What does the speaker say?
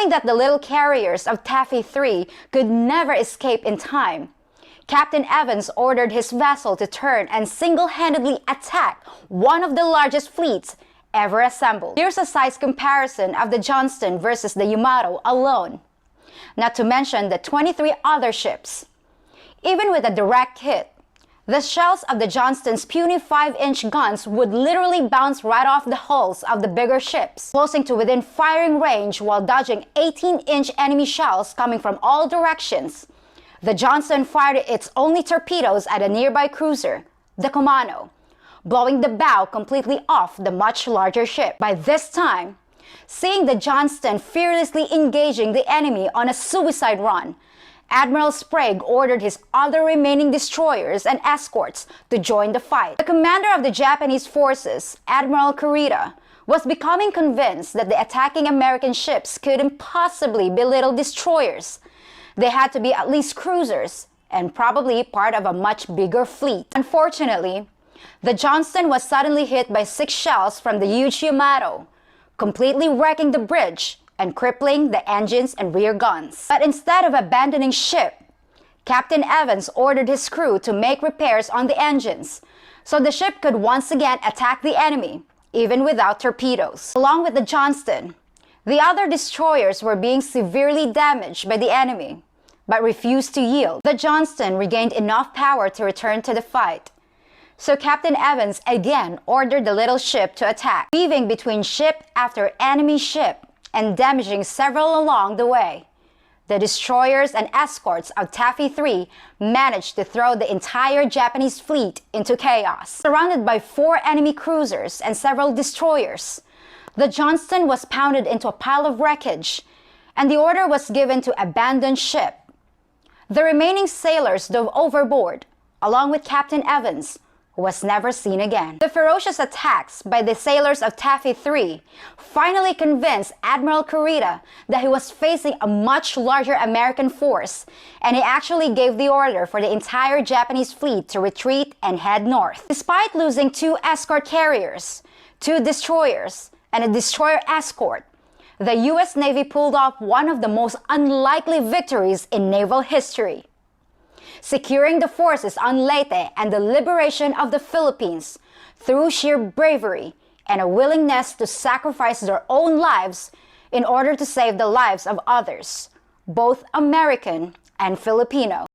Knowing that the little carriers of Taffy 3 could never escape in time, Captain Evans ordered his vessel to turn and single-handedly attack one of the largest fleets ever assembled. Here's a size comparison of the Johnston versus the Yamato alone, not to mention the 23 other ships. Even with a direct hit, the shells of the Johnston's puny 5-inch guns would literally bounce right off the hulls of the bigger ships, closing to within firing range while dodging 18-inch enemy shells coming from all directions. The Johnston fired its only torpedoes at a nearby cruiser, the Kumano, blowing the bow completely off the much larger ship. By this time, seeing the Johnston fearlessly engaging the enemy on a suicide run, Admiral Sprague ordered his other remaining destroyers and escorts to join the fight. The commander of the Japanese forces, Admiral Kurita, was becoming convinced that the attacking American ships couldn't possibly be little destroyers. They had to be at least cruisers and probably part of a much bigger fleet. Unfortunately, the Johnston was suddenly hit by 6 shells from the huge Yamato, completely wrecking the bridge and crippling the engines and rear guns. But instead of abandoning ship, Captain Evans ordered his crew to make repairs on the engines so the ship could once again attack the enemy, even without torpedoes. Along with the Johnston, the other destroyers were being severely damaged by the enemy, but refused to yield. The Johnston regained enough power to return to the fight, so Captain Evans again ordered the little ship to attack, weaving between ship after enemy ship and damaging several along the way. The destroyers and escorts of Taffy 3 managed to throw the entire Japanese fleet into chaos. Surrounded by 4 enemy cruisers and several destroyers, the Johnston was pounded into a pile of wreckage, and the order was given to abandon ship. The remaining sailors dove overboard, along with Captain Evans, who was never seen again. The ferocious attacks by the sailors of Taffy 3 finally convinced Admiral Kurita that he was facing a much larger American force, and he actually gave the order for the entire Japanese fleet to retreat and head north. Despite losing 2 escort carriers, 2 destroyers, and a destroyer escort, the US Navy pulled off one of the most unlikely victories in naval history, securing the forces on Leyte and the liberation of the Philippines through sheer bravery and a willingness to sacrifice their own lives in order to save the lives of others, both American and Filipino.